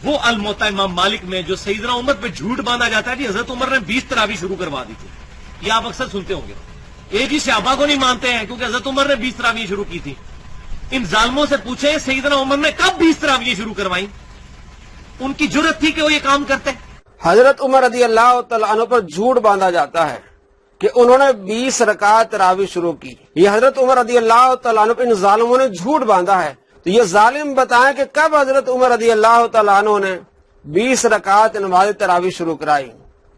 وہ الموطا امام مالک میں جو سیدنا عمر پہ جھوٹ باندھا جاتا ہے کہ حضرت عمر نے 20 تراویح شروع کروا دی تھی، یہ آپ اکثر سنتے ہوں گے. ایک ہی صحابہ کو نہیں مانتے ہیں کیونکہ حضرت عمر نے 20 تراویح شروع کی تھی. ان ظالموں سے پوچھیں سیدنا عمر نے کب 20 تراویح شروع کروائیں؟ ان کی جرت تھی کہ وہ یہ کام کرتے. حضرت عمر رضی اللہ تعالیٰ عنہ پر جھوٹ باندھا جاتا ہے کہ انہوں نے 20 رکعت تراویح شروع کی. یہ حضرت عمر رضی اللہ تعالیٰ عنہ پر ان ظالموں نے جھوٹ باندھا ہے. تو یہ ظالم بتائیں کہ کب حضرت عمر رضی اللہ تعالیٰ عنہ نے 20 رکعت نماز تراویح شروع کرائی.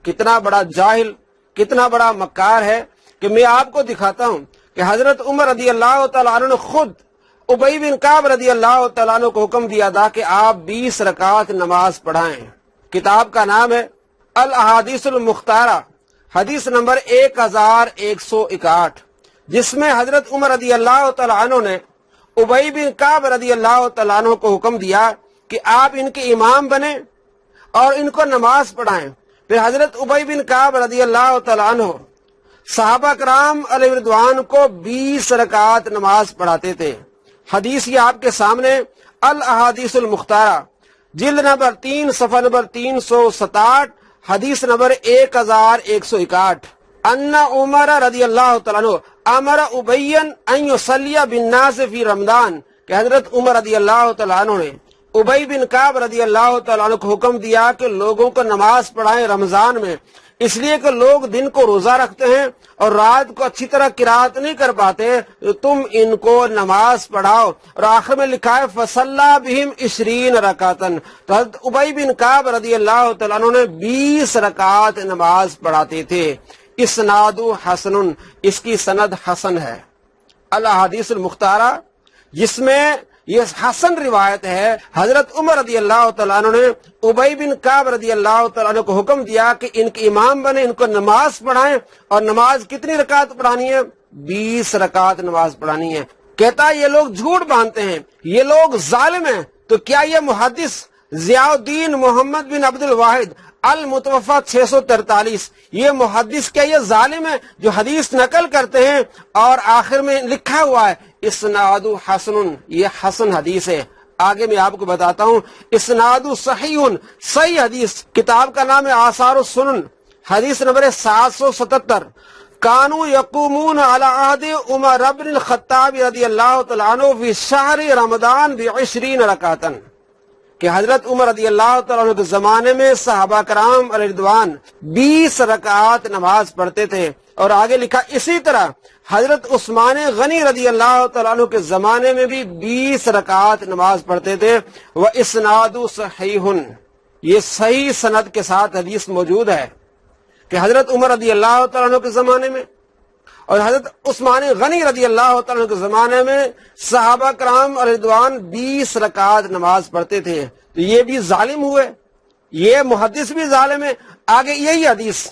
کتنا بڑا جاہل، کتنا بڑا مکار ہے کہ میں آپ کو دکھاتا ہوں کہ حضرت عمر رضی اللہ تعالیٰ عنہ نے خود ابی بن کعب رضی اللہ تعالیٰ عنہ کو حکم دیا تھا کہ آپ 20 رکعت نماز پڑھائیں. کتاب کا نام ہے الاحادیث المختارہ، حدیث نمبر 1161، جس میں حضرت عمر رضی اللہ تعالیٰ عنہ نے ابی بن کعب رضی اللہ تعالیٰ عنہ کو حکم دیا کہ آپ ان کے امام بنیں اور ان کو نماز پڑھائیں. پھر حضرت ابی بن کعب رضی اللہ تعالیٰ عنہ صحابہ کرام علیہ رضوان کو 20 رکعت نماز پڑھاتے تھے. حدیث یہ آپ کے سامنے الاحادیث المختارہ، جلد نمبر 3 صفحہ نمبر 367، حدیث نمبر 1161. ان عمر رضی اللہ تعالیٰ عنہ امر ابیا ان یصلی بالناس فی رمضان، کہ حضرت عمر رضی اللہ تعالیٰ عنہ نے ابی بن کعب رضی اللہ تعالیٰ عنہ کو حکم دیا کہ لوگوں کو نماز پڑھائیں رمضان میں، اس لیے کہ لوگ دن کو روزہ رکھتے ہیں اور رات کو اچھی طرح قرات نہیں کر پاتے، تو تم ان کو نماز پڑھاؤ. اور آخر میں لکھا ہے فصلی بہم 20 رکعتن، تو حضرت ابی بن کعب رضی اللہ تعالیٰ عنہ نے 20 رکعت نماز پڑھاتے تھے. اسناد حسن، اس کی سند حسن ہے. الاحادیث المختارہ، جس میں یہ حسن روایت ہے. حضرت عمر رضی اللہ تعالیٰ عنہ نے ابی بن کعب رضی اللہ تعالیٰ عنہ کو حکم دیا کہ ان کے امام بنے، ان کو نماز پڑھائیں. اور نماز کتنی رکعت پڑھانی ہے؟ 20 رکعت نماز پڑھانی ہے. کہتا ہے یہ لوگ جھوٹ باندھتے ہیں، یہ لوگ ظالم ہیں. تو کیا یہ محدث ضیاء الدین محمد بن عبد الواحد المتوفی 643، یہ محدث کیا یہ ظالم ہے جو حدیث نقل کرتے ہیں اور آخر میں لکھا ہوا ہے اسناد حسن، یہ حسن حدیث ہے. آگے میں آپ کو بتاتا ہوں اسناد صحیح، صحیح حدیث. کتاب کا نام ہے آثار السنن، حدیث نمبر 777. کانوا یقومون علی عہد عمر بن الخطاب رضی اللہ تعالیٰ عنہ فی شہر رمضان ب20 رکعتن، کہ حضرت عمر رضی اللہ تعالیٰ عنہ کے زمانے میں صحابہ کرام علیہ رضوان 20 رکعات نماز پڑھتے تھے. اور آگے لکھا اسی طرح حضرت عثمان غنی رضی اللہ تعالیٰ عنہ کے زمانے میں بھی 20 رکعات نماز پڑھتے تھے. واسناد صحیح، یہ صحیح سند کے ساتھ حدیث موجود ہے کہ حضرت عمر رضی اللہ تعالیٰ عنہ کے زمانے میں اور حضرت عثمان غنی رضی اللہ تعالیٰ عنہ کے زمانے میں صحابہ کرام علیہ رضوان 20 رکعات نماز پڑھتے تھے. تو یہ بھی ظالم ہوئے، یہ محدث بھی ظالم ہے. آگے یہی حدیث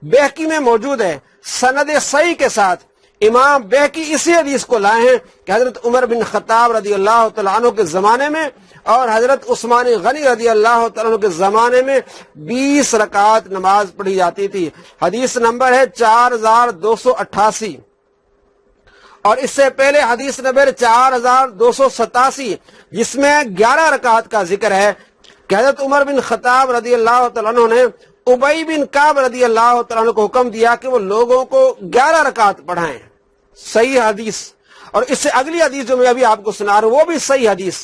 بہقی میں موجود ہے سند صحیح کے ساتھ. امام بہقی اسی حدیث کو لائے ہیں کہ حضرت عمر بن خطاب رضی اللہ تعالیٰ عنہ کے زمانے میں اور حضرت عثمان غنی رضی اللہ تعالیٰ عنہ کے زمانے میں 20 رکعات نماز پڑھی جاتی تھی. حدیث نمبر ہے 4288. اور اس سے پہلے حدیث نمبر 4287، جس میں 11 رکعات کا ذکر ہے کہ حضرت عمر بن خطاب رضی اللہ تعالیٰ عنہ نے ابی بن کعب رضی اللہ تعالیٰ عنہ کو حکم دیا کہ وہ لوگوں کو 11 رکعت پڑھائیں. صحیح حدیث. اور اس سے اگلی حدیث جو میں ابھی آپ کو سنا رہا ہوں وہ بھی صحیح حدیث،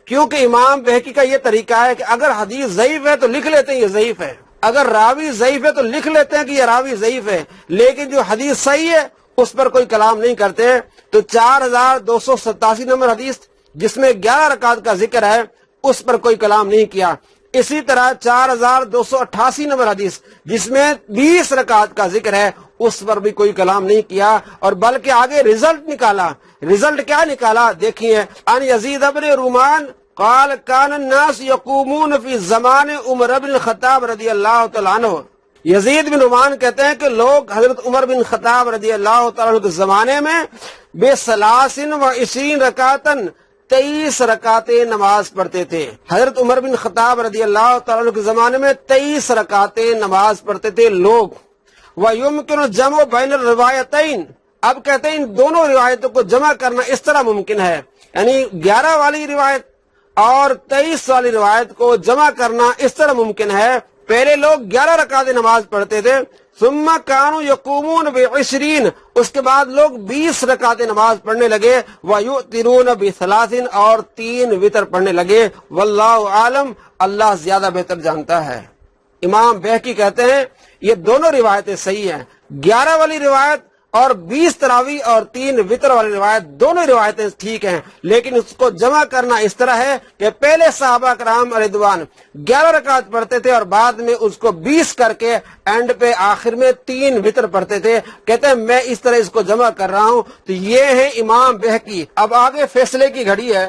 کیونکہ امام بہقی کا یہ طریقہ ہے کہ اگر حدیث ضعیف ہے تو لکھ لیتے ہیں یہ ضعیف ہے، اگر راوی ضعیف ہے تو لکھ لیتے ہیں کہ یہ راوی ضعیف ہے، لیکن جو حدیث صحیح ہے اس پر کوئی کلام نہیں کرتے. تو 4287 نمبر حدیث جس میں 11 رکعت کا ذکر ہے اس پر کوئی کلام نہیں کیا. اسی طرح 4288 نمبر حدیث جس میں 20 رکعت کا ذکر ہے اس پر بھی کوئی کلام نہیں کیا، اور بلکہ آگے رزلٹ نکالا. رزلٹ کیا نکالا دیکھیے. ان یزید بن رومان قال کان الناس یقومون فی زمان عمر بن الخطاب رضی اللہ تعالیٰ عنہ. یزید بن رومان کہتے ہیں کہ لوگ حضرت عمر بن خطاب رضی اللہ تعالیٰ عنہ کے زمانے میں ب23 رکعتن 23 رکعتیں نماز پڑھتے تھے. حضرت عمر بن خطاب رضی اللہ تعالیٰ عنہ کے زمانے میں 23 رکعتیں نماز پڑھتے تھے لوگ. وَيُمْكِنُ الْجَمْعُ بَيْنَ الرِّوَایَتَيْن، اب کہتے ہیں ان دونوں روایتوں کو جمع کرنا اس طرح ممکن ہے، یعنی 11 والی روایت اور 23 والی روایت کو جمع کرنا اس طرح ممکن ہے، پہلے لوگ 11 رکعت نماز پڑھتے تھے، ثم کانوا یقومون ب20، اس کے بعد لوگ 20 رکعت نماز پڑھنے لگے، ویؤترون ب3، اور 3 وتر پڑھنے لگے، واللہ عالم، اللہ زیادہ بہتر جانتا ہے۔ امام بہقی کہتے ہیں یہ دونوں روایتیں صحیح ہیں، 11 والی روایت اور 20 تراویح اور 3 وتر والی روایت، دونوں روایتیں ٹھیک ہیں، لیکن اس کو جمع کرنا اس طرح ہے کہ پہلے صحابہ کرام رضوان 11 رکعت پڑھتے تھے اور بعد میں اس کو 20 کر کے اینڈ پہ آخر میں 3 وتر پڑھتے تھے۔ کہتے ہیں میں اس طرح اس کو جمع کر رہا ہوں۔ تو یہ ہے امام بہقی۔ اب آگے فیصلے کی گھڑی ہے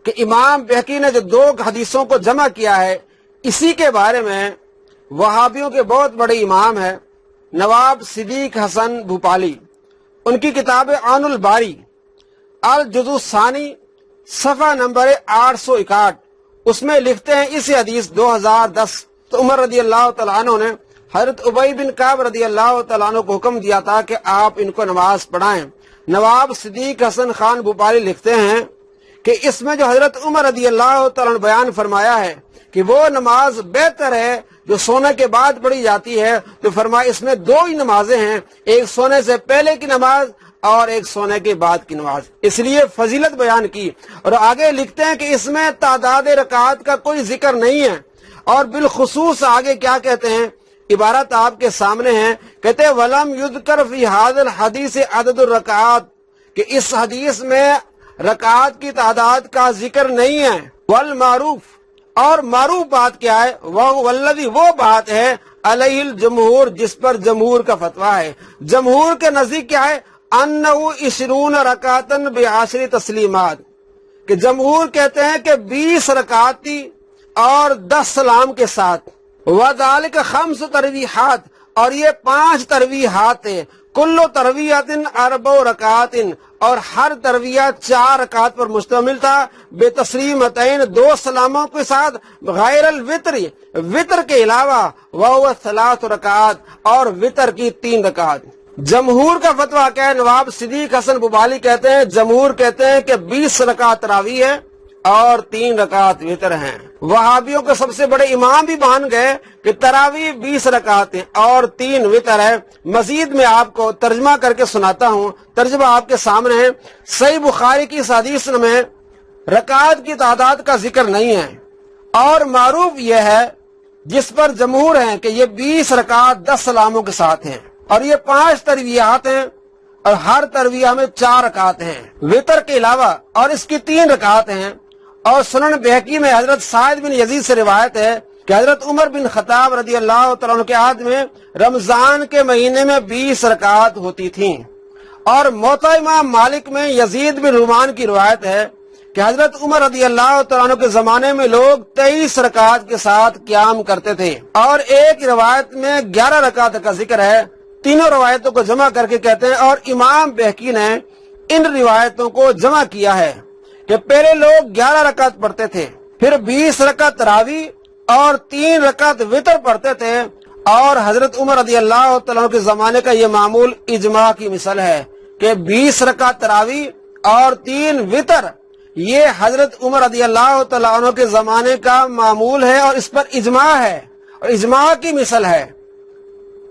کہ امام بہقی نے جو 2 حدیثوں کو جمع کیا ہے، اسی کے بارے میں وہابیوں کے بہت بڑے امام ہیں نواب صدیق حسن بھوپالی، ان کی کتاب عون الباری الجزء الثانی صفحہ نمبر 861، اس میں لکھتے ہیں اس حدیث 2010 تو عمر رضی اللہ تعالیٰ عنہ نے حضرت ابی بن کعب رضی اللہ تعالیٰ عنہ کو حکم دیا تھا کہ آپ ان کو نماز پڑھائیں۔ نواب صدیق حسن خان بھوپالی لکھتے ہیں کہ اس میں جو حضرت عمر رضی اللہ تعالیٰ عنہ بیان فرمایا ہے کہ وہ نماز بہتر ہے جو سونے کے بعد پڑھی جاتی ہے، تو فرمایا اس میں 2 ہی نمازیں ہیں، ایک سونے سے پہلے کی نماز اور ایک سونے کے بعد کی نماز، اس لیے فضیلت بیان کی۔ اور آگے لکھتے ہیں کہ اس میں تعداد رکعات کا کوئی ذکر نہیں ہے، اور بالخصوص آگے کیا کہتے ہیں، عبارت آپ کے سامنے ہے، کہتے ہیں وَلَمْ يُذْكَرْ فِي هَذَا الْحَدِيثِ عَدَدُ الرَّكَعَاتِ، کہ اس حدیث میں رکعات کی تعداد کا ذکر نہیں ہے۔ والمعروف، اور معروف بات کیا ہے، والذی، وہ بات ہے علیہ الجمہور، جس پر جمہور کا فتویٰ ہے۔ جمہور کے نزدیک کیا ہے، انہ 20 رکعتاً ب10 تسلیمات، کہ جمہور کہتے ہیں کہ 20 رکعت تھی اور 10 سلام کے ساتھ، وذالک 5 ترویحات، اور یہ 5 ترویحات ہے، کل ترویحۃ 4 رکعات، اور ہر ترویہ 4 رکعات پر مشتمل تھا، بے تسلیمتین، 2 سلاموں کے ساتھ، غیر الوتر، وطر کے علاوہ، وہو 3 رکعات، اور وطر کی 3 رکعات۔ جمہور کا فتویٰ کیا ہے، نواب صدیق حسن بھوپالی کہتے ہیں، جمہور کہتے ہیں کہ 20 رکعت تراویح ہے اور 3 رکعت وتر ہیں۔ وہابیوں کے سب سے بڑے امام بھی مان گئے کہ تراویح 20 رکعت ہیں اور 3 وتر ہے۔ مزید میں آپ کو ترجمہ کر کے سناتا ہوں، ترجمہ آپ کے سامنے ہے۔ صحیح بخاری کی اس حدیث میں رکعت کی تعداد کا ذکر نہیں ہے، اور معروف یہ ہے جس پر جمہور ہیں کہ یہ 20 رکعت 10 سلاموں کے ساتھ ہیں، اور یہ 5 ترویحات ہیں، اور ہر ترویہ میں 4 رکعت ہیں وتر کے علاوہ، اور اس کی 3 رکعت ہیں۔ اور سنن بہقی میں حضرت سعد بن یزید سے روایت ہے کہ حضرت عمر بن خطاب رضی اللہ تعالیٰ عنہ کے عہد میں رمضان کے مہینے میں 20 رکعت ہوتی تھیں۔ اور موطا امام مالک میں یزید بن رومان کی روایت ہے کہ حضرت عمر رضی اللہ تعالیٰ عنہ کے زمانے میں لوگ 23 رکعت کے ساتھ قیام کرتے تھے، اور ایک روایت میں 11 رکعت کا ذکر ہے۔ تینوں روایتوں کو جمع کر کے کہتے ہیں، اور امام بہقی نے ان روایتوں کو جمع کیا ہے کہ پہلے لوگ 11 رکعت پڑھتے تھے، پھر 20 رکعت تراویح اور 3 رکعت وتر پڑھتے تھے، اور حضرت عمر رضی اللہ تعالیٰ عنہ کے زمانے کا یہ معمول اجماع کی مثال ہے کہ 20 رکعت تراویح اور 3 وتر، یہ حضرت عمر رضی اللہ تعالیٰ عنہ کے زمانے کا معمول ہے، اور اس پر اجماع ہے، اور اجماع کی مثال ہے۔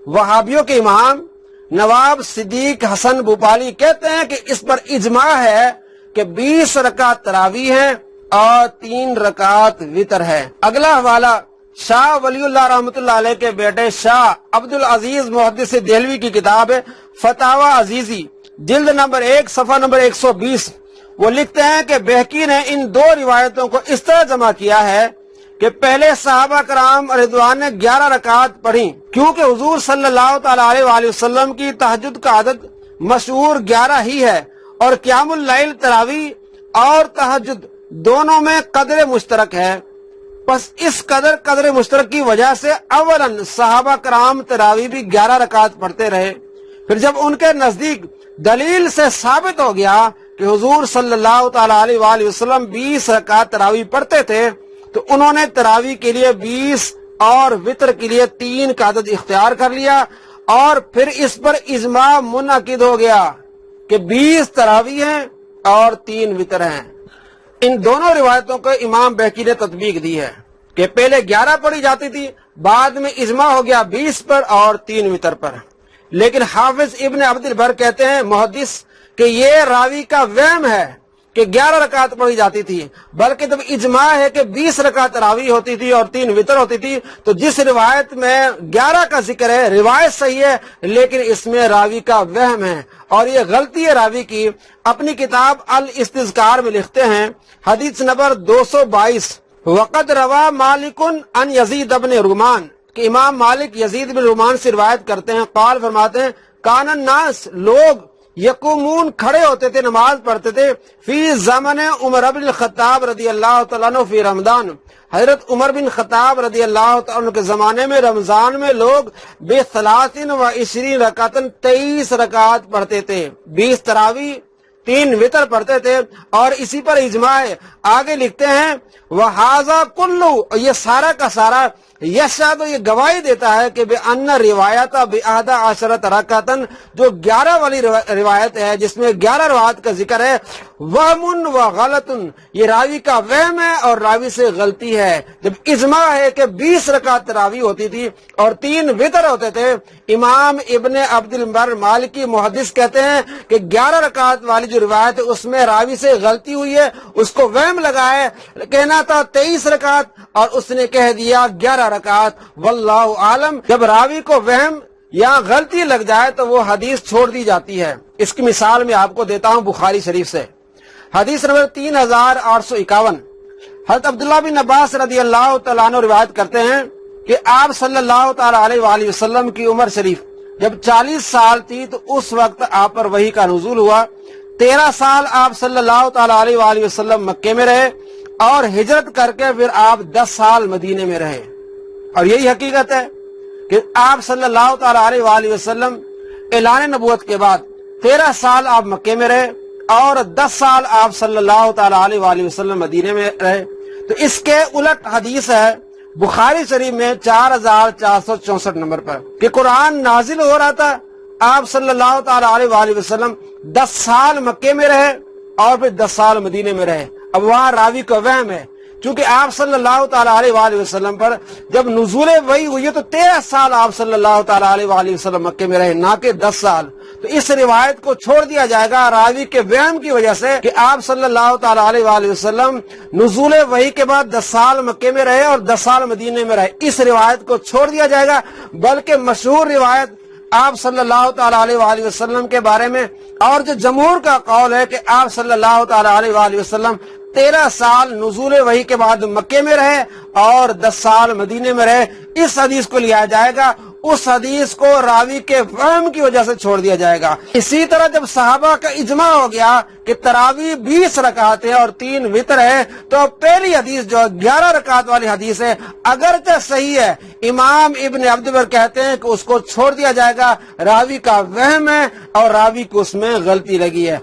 وہابیوں کے امام نواب صدیق حسن بھوپالی کہتے ہیں کہ اس پر اجماع ہے کہ 20 رکعت تراویح ہیں اور 3 رکعت وتر ہے۔ اگلا حوالہ شاہ ولی اللہ رحمۃ اللہ علیہ کے بیٹے شاہ عبد العزیز محدث دہلوی کی کتاب ہے فتاوی عزیزی، جلد نمبر 1 صفحہ نمبر 120۔ وہ لکھتے ہیں کہ بہقی نے ان 2 روایتوں کو اس طرح جمع کیا ہے کہ پہلے صحابہ کرام رضوان نے 11 رکعت پڑھی، کیونکہ حضور صلی اللہ تعالی علیہ وآلہ وسلم کی تہجد کا عدد مشہور 11 ہی ہے، اور قیام اللیل تراویح اور تہجد دونوں میں قدر مشترک ہے۔ پس اس قدر مشترک کی وجہ سے اولاً صحابہ کرام تراویح بھی 11 رکعت پڑھتے رہے، پھر جب ان کے نزدیک دلیل سے ثابت ہو گیا کہ حضور صلی اللہ تعالی علیہ وآلہ وسلم 20 رکعت تراویح پڑھتے تھے، تو انہوں نے تراویح کے لیے 20 اور وتر کے لیے 3 کا عدد اختیار کر لیا، اور پھر اس پر اجماع منعقد ہو گیا کہ 20 تراویح ہیں اور 3 وتر ہیں۔ ان دونوں روایتوں کو امام بہقی نے تطبیق دی ہے کہ پہلے 11 پڑھی جاتی تھی، بعد میں اجماع ہو گیا 20 پر اور 3 وتر پر۔ لیکن حافظ ابن عبد البر کہتے ہیں محدث کہ یہ راوی کا وہم ہے کہ 11 رکعت پڑھی جاتی تھی، بلکہ جب اجماع ہے کہ 20 رکعت راوی ہوتی تھی اور 3 وتر ہوتی تھی، تو جس روایت میں 11 کا ذکر ہے روایت صحیح ہے لیکن اس میں راوی کا وہم ہے، اور یہ غلطی ہے راوی کی۔ اپنی کتاب الاستذکار میں لکھتے ہیں حدیث نمبر 222، وقد روا مالک ان یزید بن رومان، کہ امام مالک یزید بن رومان سے روایت کرتے ہیں، قال فرماتے ہیں کان الناس، لوگ یقومون کھڑے ہوتے تھے، نماز پڑھتے تھے، فی زمن عمر بن الخطاب رضی اللہ تعالیٰ عنہ فی رمضان، حضرت عمر بن خطاب رضی اللہ تعالیٰ عنہ کے زمانے میں رمضان میں لوگ ب23 رکعت 23 رکعت پڑھتے تھے، 20 تراویح 3 وتر پڑھتے تھے، اور اسی پر اجماع ہے۔ آگے لکھتے ہیں وَهَذَا كُلُّ، یہ سارا کا سارا یشہد، یہ گواہی دیتا ہے کہ بِأَنَّ روایت بِأَحَدَ عَشَرَةَ رَكَعَةً، جو 11 والی روایت ہے جس میں 11 روایت کا ذکر ہے، وَهْمٌ وَغَلَطٌ، یہ راوی کا وہم ہے اور راوی سے غلطی ہے۔ جب اجماع ہے کہ 20 رکعت تراویح ہوتی تھی اور 3 وتر ہوتے تھے، امام ابن عبد البر مالکی محدث کہتے ہیں کہ 11 رکعت والی جو روایت ہے اس میں راوی سے غلطی ہوئی ہے، اس کو وہم لگا ہے، کہنا تھا 23 رکعت اور اس نے کہہ دیا 11 رکعت، واللہ عالم۔ جب راوی کو وہم یا غلطی لگ جائے تو وہ حدیث چھوڑ دی جاتی ہے۔ اس کی مثال میں آپ کو دیتا ہوں بخاری شریف سے، حدیث نمبر 3851، حضرت عبداللہ بن عباس رضی اللہ تعالیٰ عنہ روایت کرتے ہیں کہ آپ صلی اللہ تعالیٰ علیہ وآلہ وسلم کی عمر شریف جب 40 سال تھی تو اس وقت آپ پر وحی کا نزول ہوا۔ 13 سال آپ صلی اللہ تعالیٰ علیہ وآلہ وسلم مکے میں رہے، اور ہجرت کر کے پھر آپ 10 سال مدینے میں رہے۔ اور یہی حقیقت ہے کہ آپ صلی اللہ تعالیٰ علیہ وآلہ وسلم اعلان نبوت کے بعد 13 سال آپ مکے میں رہے اور 10 سال آپ صلی اللہ تعالیٰ علیہ وآلہ وسلم مدینے میں رہے۔ تو اس کے الٹ حدیث ہے بخاری شریف میں 4464 نمبر پر کہ قرآن نازل ہو رہا تھا، آپ صلی اللہ تعالیٰ علیہ وآلہ وسلم 10 سال مکے میں رہے اور پھر 10 سال مدینے میں رہے۔ اب وہاں راوی کا وہم ہے، چونکہ آپ صلی اللہ تعالیٰ علیہ وآلہ وسلم پر جب نزول وحی ہوئی ہے تو 13 سال آپ صلی اللہ تعالیٰ علیہ وآلہ وسلم مکے میں رہے، نہ کہ 10 سال۔ تو اس روایت کو چھوڑ دیا جائے گا راوی کے وہم کی وجہ سے کہ آپ صلی اللہ تعالیٰ علیہ وآلہ وسلم نزول وحی کے بعد 10 سال مکے میں رہے اور 10 سال مدینے میں رہے، اس روایت کو چھوڑ دیا جائے گا۔ بلکہ مشہور روایت آپ صلی اللہ تعالیٰ علیہ وآلہ وسلم کے بارے میں، اور جو جمہور کا قول ہے کہ آپ صلی اللہ تعالیٰ علیہ وآلہ وسلم 13 سال نزول وحی کے بعد مکے میں رہے اور 10 سال مدینے میں رہے، اس حدیث کو لیا جائے گا، اس حدیث کو راوی کے وہم کی وجہ سے چھوڑ دیا جائے گا۔ اسی طرح جب صحابہ کا اجماع ہو گیا کہ تراویح 20 رکعت ہے اور 3 وتر ہے، تو پہلی حدیث جو 11 رکعت والی حدیث ہے اگرچہ صحیح ہے، امام ابن عبد البر کہتے ہیں کہ اس کو چھوڑ دیا جائے گا، راوی کا وہم ہے اور راوی کو اس میں غلطی لگی ہے۔